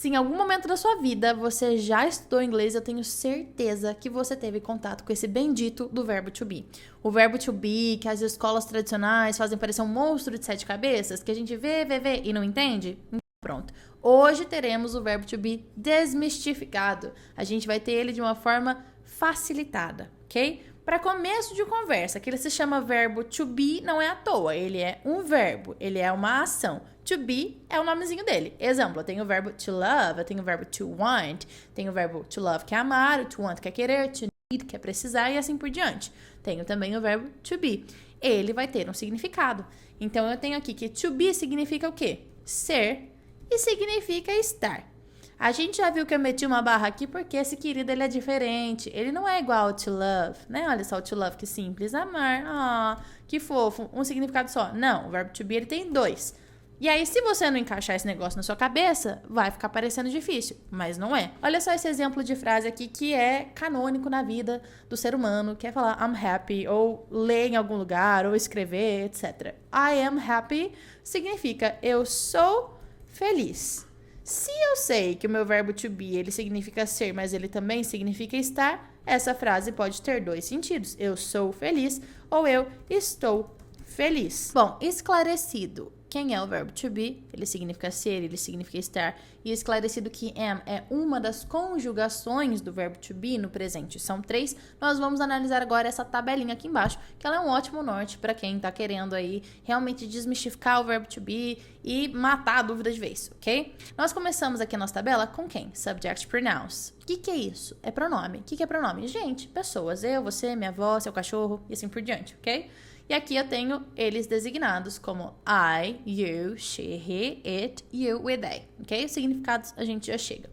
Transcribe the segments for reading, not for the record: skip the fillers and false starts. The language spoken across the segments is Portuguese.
Se em algum momento da sua vida você já estudou inglês, eu tenho certeza que você teve contato com esse bendito do verbo to be. O verbo to be, que as escolas tradicionais fazem parecer um monstro de 7 cabeças, que a gente vê e não entende. Pronto. Hoje teremos o verbo to be desmistificado. A gente vai ter ele de uma forma facilitada, ok? Para começo de conversa, que ele se chama verbo to be, não é à toa. Ele é um verbo, ele é uma ação. To be é o nomezinho dele. Exemplo, eu tenho o verbo to love, eu tenho o verbo to want, tenho o verbo to love, que é amar, o to want, que é querer, to need, que é precisar, e assim por diante. Tenho também o verbo to be. Ele vai ter um significado. Então, eu tenho aqui que to be significa o quê? Ser e significa estar. A gente já viu que eu meti uma barra aqui porque esse querido ele é diferente. Ele não é igual ao to love, né? Olha só o to love, que simples. Amar, que fofo. Um significado só. Não, o verbo to be ele tem 2. E aí, se você não encaixar esse negócio na sua cabeça, vai ficar parecendo difícil, mas não é. Olha só esse exemplo de frase aqui que é canônico na vida do ser humano, que é falar I'm happy, ou ler em algum lugar, ou escrever, etc. I am happy significa eu sou feliz. Se eu sei que o meu verbo to be, ele significa ser, mas ele também significa estar, essa frase pode ter 2 sentidos. Eu sou feliz ou eu estou feliz. Bom, esclarecido. Quem é o verbo to be? Ele significa ser, ele significa estar. E esclarecido que am é uma das conjugações do verbo to be no presente. São 3. Nós vamos analisar agora essa tabelinha aqui embaixo, que ela é um ótimo norte para quem está querendo aí realmente desmistificar o verbo to be e matar a dúvida de vez, ok? Nós começamos aqui a nossa tabela com quem? Subject pronouns. O que é isso? É pronome. O que é pronome? Gente, pessoas. Eu, você, minha avó, seu cachorro e assim por diante, ok? E aqui eu tenho eles designados como I, you, she, he, it, you e they, ok? Os significados a gente já chega.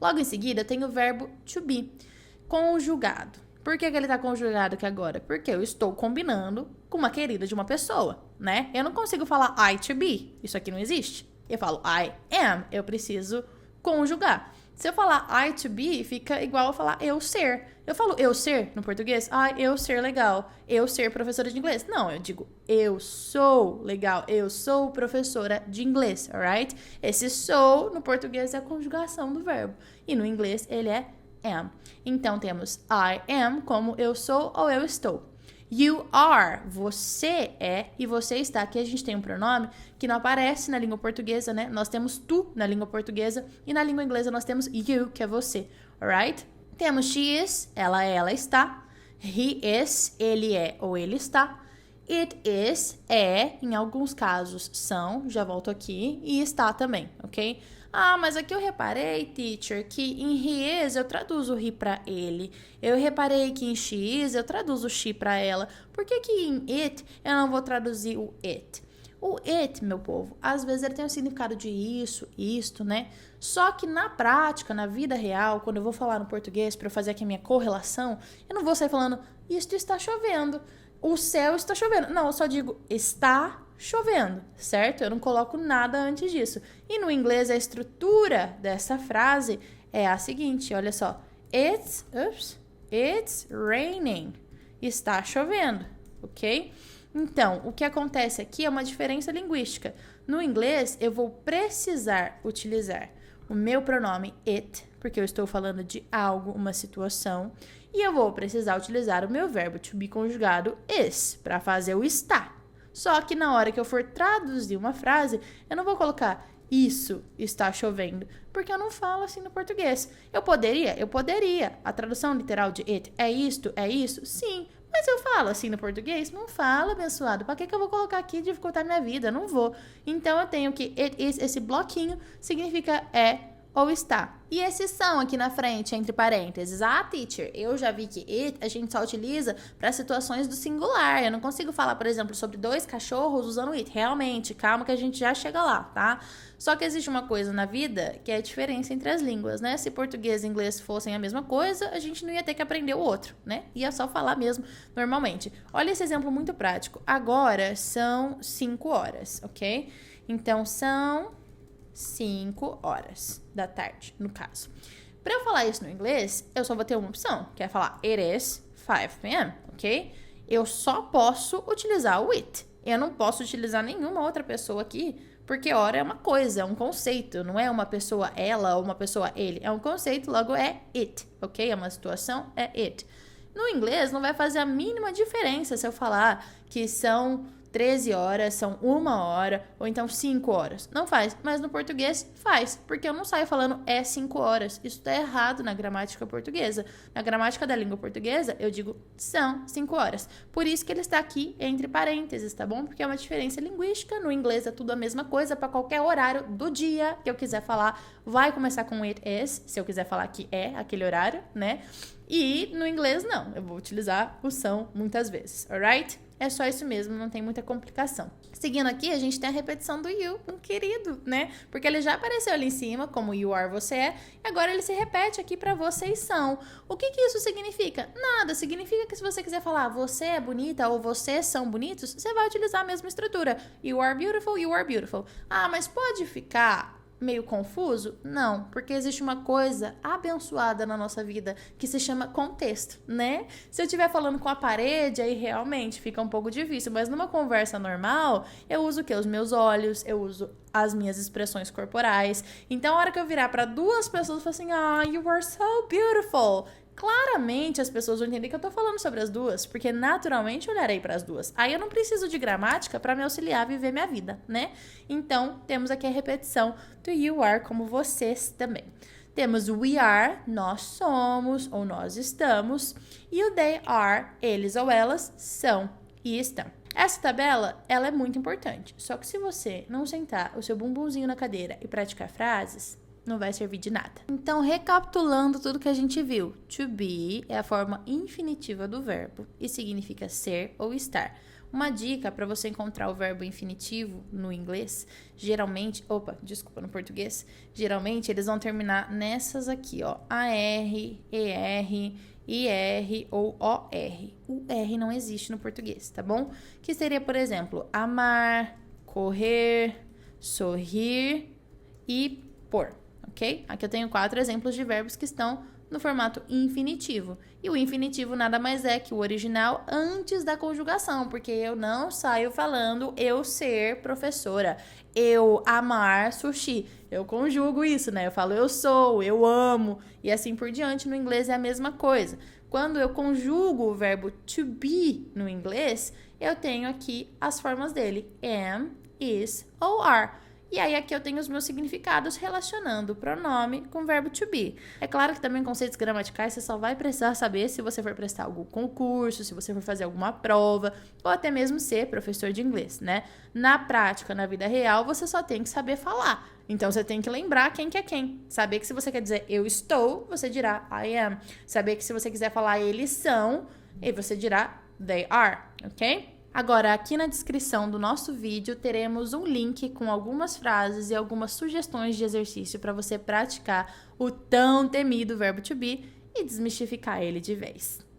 Logo em seguida eu tenho o verbo to be, conjugado. Por que ele está conjugado aqui agora? Porque eu estou combinando com uma querida de uma pessoa, né? Eu não consigo falar I to be, isso aqui não existe. Eu falo I am, eu preciso conjugar. Se eu falar I to be, fica igual a falar eu ser. Eu falo eu ser no português, eu ser legal, eu ser professora de inglês. Não, eu digo eu sou legal, eu sou professora de inglês, alright? Esse sou no português é a conjugação do verbo e no inglês ele é am. Então temos I am como eu sou ou eu estou. You are, você é e você está. Aqui a gente tem um pronome que não aparece na língua portuguesa, né? Nós temos tu na língua portuguesa e na língua inglesa nós temos you, que é você, alright? Temos she is, ela é, ela está. He is, ele é ou ele está. It is, é, em alguns casos são, já volto aqui, e está também, ok? Mas aqui eu reparei, teacher, que em he is eu traduzo he para ele. Eu reparei que em she is eu traduzo she para ela. Por que que em it eu não vou traduzir o it? O it, meu povo, às vezes ele tem o significado de isso, isto, né? Só que na prática, na vida real, quando eu vou falar no português para eu fazer aqui a minha correlação, eu não vou sair falando isto está chovendo, o céu está chovendo. Não, eu só digo está chovendo, certo? Eu não coloco nada antes disso. E no inglês, a estrutura dessa frase é a seguinte, olha só. It's raining. Está chovendo, ok? Então, o que acontece aqui é uma diferença linguística. No inglês, eu vou precisar utilizar o meu pronome it, porque eu estou falando de algo, uma situação, e eu vou precisar utilizar o meu verbo to be conjugado is, para fazer o está. Só que na hora que eu for traduzir uma frase, eu não vou colocar isso está chovendo, porque eu não falo assim no português. Eu poderia. A tradução literal de it é isto, é isso? Sim, mas eu falo assim no português? Não falo, abençoado. Pra que eu vou colocar aqui e dificultar minha vida? Não vou. Então eu tenho que it is, esse bloquinho significa é ou está. E esses são aqui na frente, entre parênteses. Teacher, eu já vi que it a gente só utiliza para situações do singular. Eu não consigo falar, por exemplo, sobre 2 cachorros usando it. Realmente, calma que a gente já chega lá, tá? Só que existe uma coisa na vida que é a diferença entre as línguas, né? Se português e inglês fossem a mesma coisa, a gente não ia ter que aprender o outro, né? Ia só falar mesmo normalmente. Olha esse exemplo muito prático. Agora são 5 horas, ok? Então, são 5 horas da tarde, no caso. Para eu falar isso no inglês, eu só vou ter uma opção, que é falar it is 5 p.m., ok? Eu só posso utilizar o it. Eu não posso utilizar nenhuma outra pessoa aqui Porque hora é uma coisa, é um conceito, não é uma pessoa ela ou uma pessoa ele. É um conceito, logo é it, ok? É uma situação, é it. No inglês não vai fazer a mínima diferença se eu falar que são 13 horas, são 1 hora ou então 5 horas. Não faz, mas no português faz, porque eu não saio falando 5 horas. Isso tá errado na gramática portuguesa. Na gramática da língua portuguesa, eu digo são 5 horas. Por isso que ele está aqui entre parênteses, tá bom? Porque é uma diferença linguística. No inglês é tudo a mesma coisa para qualquer horário do dia que eu quiser falar. Vai começar com it is, se eu quiser falar que é aquele horário, né? E no inglês não, eu vou utilizar o são muitas vezes, alright? É só isso mesmo, não tem muita complicação. Seguindo aqui, a gente tem a repetição do you, um querido, né? Porque ele já apareceu ali em cima, como you are, você é, e agora ele se repete aqui pra vocês são. O que que isso significa? Nada, significa que se você quiser falar você é bonita ou vocês são bonitos, você vai utilizar a mesma estrutura. You are beautiful, you are beautiful. Ah, mas pode ficar meio confuso? Não, porque existe uma coisa abençoada na nossa vida que se chama contexto, né? Se eu estiver falando com a parede, aí realmente fica um pouco difícil, mas numa conversa normal, eu uso o quê? Os meus olhos, eu uso as minhas expressões corporais. Então, a hora que eu virar para duas pessoas e falar assim, you are so beautiful, claramente as pessoas vão entender que eu tô falando sobre as duas, porque naturalmente eu olharei para as duas. Aí eu não preciso de gramática para me auxiliar a viver minha vida, né? Então, temos aqui a repetição do you are como vocês também. Temos we are, nós somos ou nós estamos, e o they are, eles ou elas são e estão. Essa tabela, ela é muito importante, só que se você não sentar o seu bumbumzinho na cadeira e praticar frases, não vai servir de nada. Então, recapitulando tudo que a gente viu, to be é a forma infinitiva do verbo e significa ser ou estar. Uma dica para você encontrar o verbo infinitivo no inglês, no português, geralmente eles vão terminar nessas aqui, ó, AR, ER, IR ou OR. O R não existe no português, tá bom? Que seria, por exemplo, amar, correr, sorrir e pôr. Ok? Aqui eu tenho 4 exemplos de verbos que estão no formato infinitivo. E o infinitivo nada mais é que o original antes da conjugação, porque eu não saio falando eu ser professora, eu amar sushi. Eu conjugo isso, né? Eu falo eu sou, eu amo, e assim por diante. No inglês é a mesma coisa. Quando eu conjugo o verbo to be no inglês, eu tenho aqui as formas dele: am, is ou are. E aí aqui eu tenho os meus significados relacionando o pronome com o verbo to be. É claro que também conceitos gramaticais você só vai precisar saber se você for prestar algum concurso, se você for fazer alguma prova, ou até mesmo ser professor de inglês, né? Na prática, na vida real, você só tem que saber falar. Então, você tem que lembrar quem que é quem. Saber que se você quer dizer eu estou, você dirá I am. Saber que se você quiser falar eles são, aí você dirá they are, ok? Agora, aqui na descrição do nosso vídeo, teremos um link com algumas frases e algumas sugestões de exercício para você praticar o tão temido verbo to be e desmistificar ele de vez.